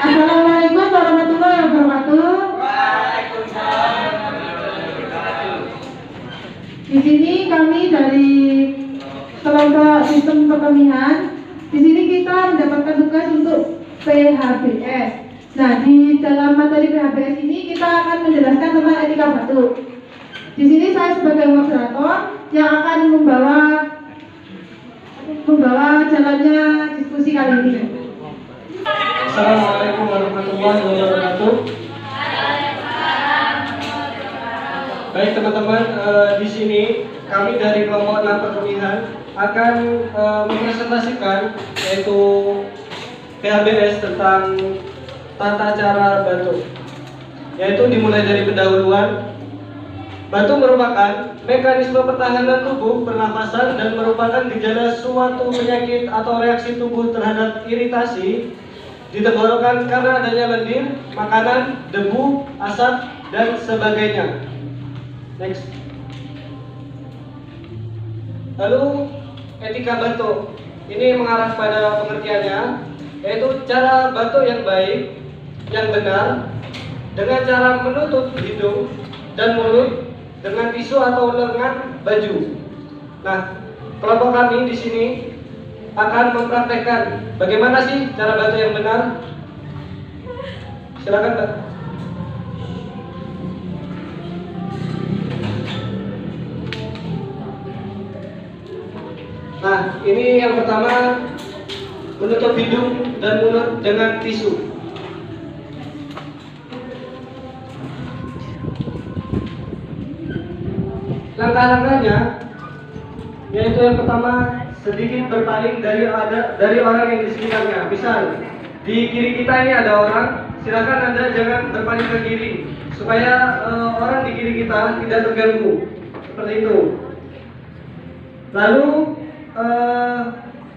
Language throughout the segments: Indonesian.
Assalamualaikum warahmatullahi wabarakatuh. Di sini kami dari kelompok sistem pertanian. Di sini kita mendapatkan tugas untuk PHBS. Nah, di dalam materi PHBS ini kita akan menjelaskan tentang etika batu. Di sini saya sebagai moderator yang akan membawa jalannya diskusi kali ini. Assalamualaikum warahmatullahi wabarakatuh. Baik teman-teman, di sini kami dari kelompok 6 pertanian akan mempresentasikan yaitu PHBS tentang tata cara batu. Yaitu dimulai dari pendahuluan. Batu merupakan mekanisme pertahanan tubuh pernafasan dan merupakan gejala suatu penyakit atau reaksi tubuh terhadap iritasi di tenggorokan karena adanya lendir, makanan, debu, asap, dan sebagainya. Next. Lalu etika batu ini mengarah pada pengertiannya, yaitu cara batu yang baik, yang benar, dengan cara menutup hidung dan mulut dengan tisu atau lengan baju. Nah, kelompok kami di sini akan mempraktekkan bagaimana sih cara batu yang benar. Silakan, Mbak. Nah, ini yang pertama, menutup hidung dan mulut dengan tisu. Langkah-langkahnya yaitu yang pertama, sedikit berpaling dari orang yang di sekitarnya. Misal di kiri kita ini ada orang, silakan Anda jangan berpaling ke kiri supaya orang di kiri kita tidak terganggu. Seperti itu. Lalu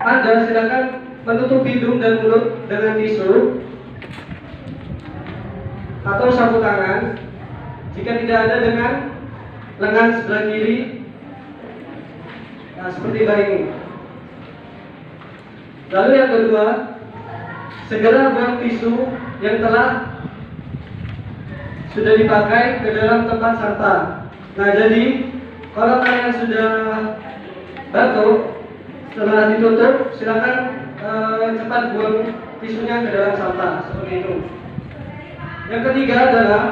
Anda silakan menutup hidung dan mulut dengan tisu atau sapu tangan. Jika tidak ada, dengan lengan sebelah kiri. Nah, seperti ini. Lalu yang kedua, segera buang tisu yang telah sudah dipakai ke dalam tempat sampah. Nah, jadi kalau kalian sudah batuk, setelah ditutup, silakan cepat buang tisunya ke dalam sampah, seperti itu. Yang ketiga adalah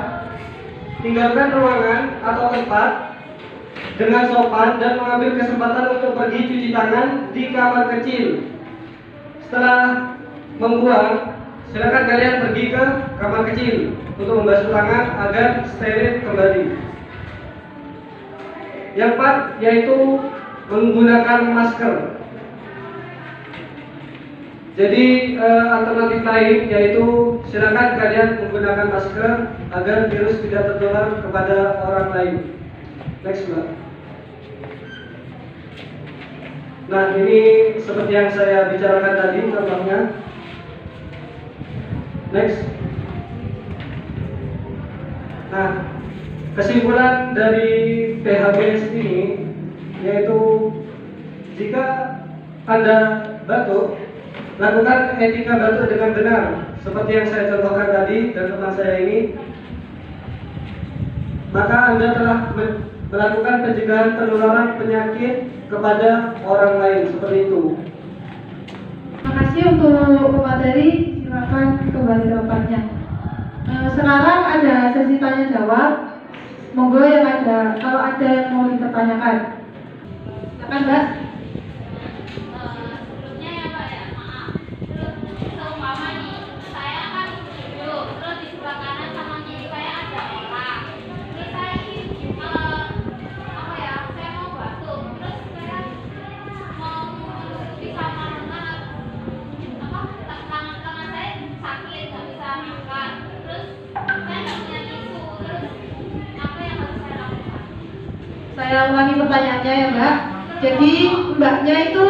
tinggalkan ruangan atau tempat dengan sopan dan mengambil kesempatan untuk pergi cuci tangan di kamar kecil. Setelah membuang, silakan kalian pergi ke kamar kecil untuk membasuh tangan agar steril kembali. Yang keempat yaitu menggunakan masker. Jadi alternatif lain yaitu silakan kalian menggunakan masker agar virus tidak tertular kepada orang lain. Next, Mbak. Nah, ini seperti yang saya bicarakan tadi contohnya. Next. Nah, kesimpulan dari PHBS ini yaitu jika Anda batuk, lakukan etika batuk dengan benar, seperti yang saya contohkan tadi dan teman saya ini. Maka Anda telah melakukan pencegahan penularan penyakit kepada orang lain, seperti itu. Terima kasih untuk pemateri. Silakan kembali ke tempatnya. Sekarang ada sesi tanya jawab. Monggo yang ada, kalau ada yang mau dipertanyakan. Silakan, Mbak. Saya ulangi pertanyaannya ya, Mbak. Jadi mbaknya itu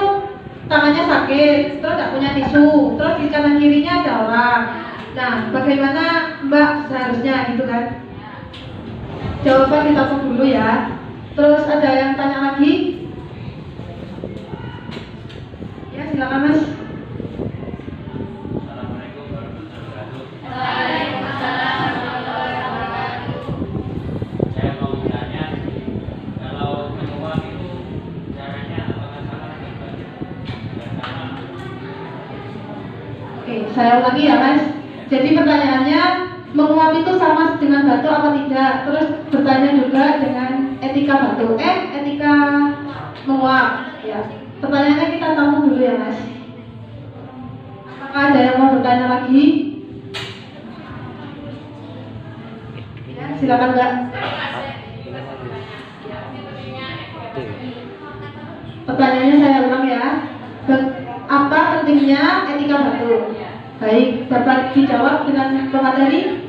tangannya sakit, terus nggak punya tisu, terus di kanan kirinya ada orang. Nah, bagaimana Mbak seharusnya gitu kan? Jawaban kita dulu ya. Terus ada yang tanya lagi? Ya, silakan Mas. Assalamualaikum warahmatullahi wabarakatuh. Saya ulangi ya Mas. Jadi pertanyaannya, menguap itu sama dengan batu apa tidak? Terus bertanya juga dengan etika batu, etika menguap. Ya. Pertanyaannya kita tahu dulu ya Mas. Apakah ada yang mau bertanya lagi? Ya, silakan Mbak. Pertanyaannya saya ulang ya. Apa pentingnya etika batu? Baik, dapat dijawab dengan pemateri.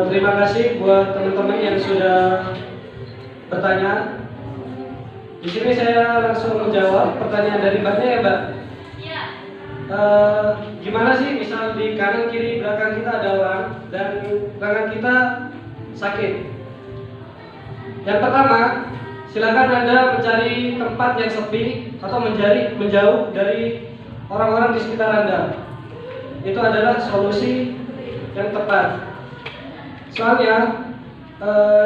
Terima kasih buat teman-teman yang sudah bertanya. Di sini saya langsung menjawab pertanyaan dari Mbaknya ya Mbak. Iya. Gimana sih misal di kanan kiri belakang kita ada orang dan tangan kita sakit? Yang pertama, silakan Anda mencari tempat yang sepi atau menjauh dari orang-orang di sekitar Anda. Itu adalah solusi yang tepat. Soalnya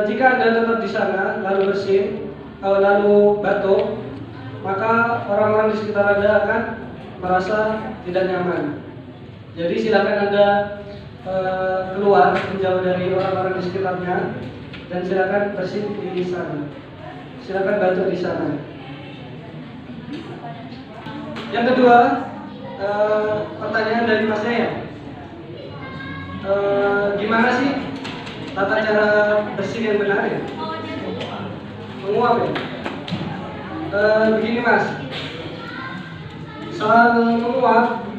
jika Anda tetap di sana lalu bersin, lalu batuk, maka orang-orang di sekitar Anda akan merasa tidak nyaman. Jadi silakan Anda keluar menjauh dari orang-orang di sekitarnya dan silakan bersin di sana. Silakan batuk di sana. Yang kedua, pertanyaan dari Mas Yaya. Gimana sih tata cara bersih yang benar ya? Menguap ya? Begini Mas, soal menguap,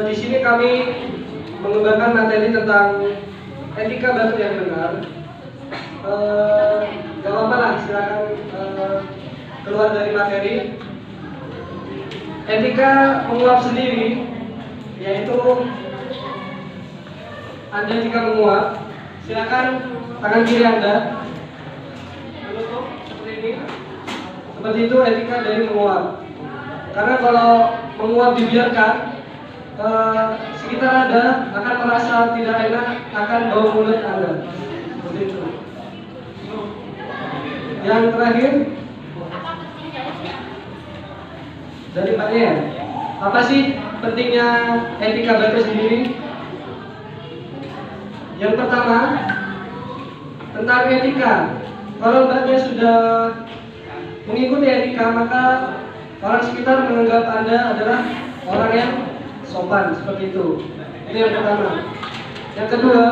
di sini kami mengembangkan materi tentang etika batuk yang benar. Gak apa-apa lah, silakan keluar dari materi. Etika menguap sendiri, yaitu Anda jika menguap, silakan tangan kiri Anda menutup seperti ini. Seperti itu etika dari menguap. Karena kalau menguap dibiarkan, sekitar Anda akan merasa tidak enak akan bau mulut Anda. Seperti itu. Yang terakhir dari Pak Nia, apa sih pentingnya etika batuk sendiri? Yang pertama, tentang etika. Kalau Mbaknya sudah mengikuti etika, maka orang sekitar menganggap Anda adalah orang yang sopan, seperti itu. Ini yang pertama. Yang kedua,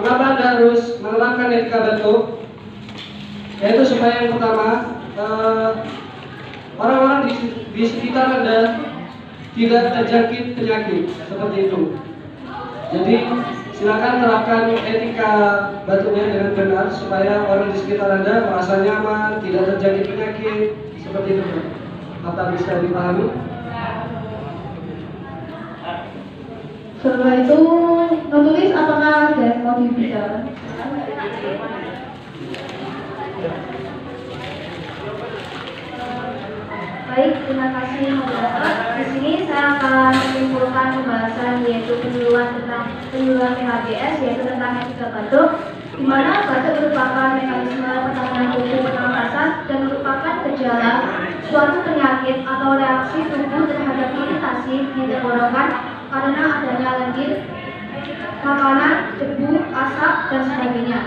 mengapa Anda harus menerapkan etika batuk? Yaitu supaya yang pertama, orang-orang di sekitar Anda tidak terjangkit penyakit, seperti itu. Jadi silakan terapkan etika batuknya dengan benar supaya orang di sekitar Anda merasa nyaman, tidak terjangkit penyakit, seperti itu. Apa bisa dipahami? Setelah itu menulis apakah ada yang mau dibicara? Baik, terima kasih moderator. Di sini saya akan menyimpulkan pembahasan yaitu penyuluhan PHBS yaitu tentang etika batuk, di mana batuk merupakan mekanisme pertahanan tubuh pernapasan dan merupakan gejala suatu penyakit atau reaksi tubuh terhadap iritasi di tenggorokan karena adanya lendir, makanan, debu, asap, dan sebagainya.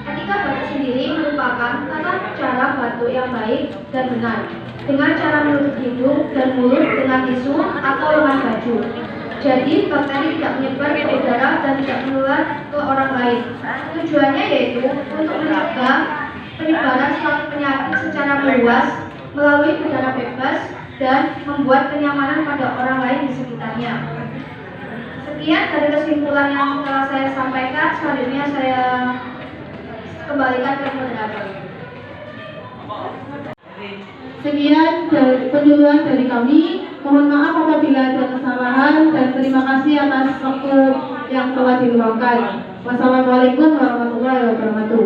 Etika batuk sendiri merupakan tata cara batuk yang baik dan benar, dengan cara menutup hidung dan mulut dengan tisu atau lengan baju. Jadi bakteri tidak menyebar ke udara dan tidak menular ke orang lain. Tujuannya yaitu untuk mencegah penyebaran suatu penyakit secara meluas melalui udara bebas dan membuat kenyamanan pada orang lain di sekitarnya. Sekian dari kesimpulan yang telah saya sampaikan. Selanjutnya saya kembalikan ke moderator. Sekian penyuluhan dari kami. Mohon maaf apabila ada kesalahan dan terima kasih atas waktu yang telah diluangkan. Wassalamualaikum warahmatullahi wabarakatuh.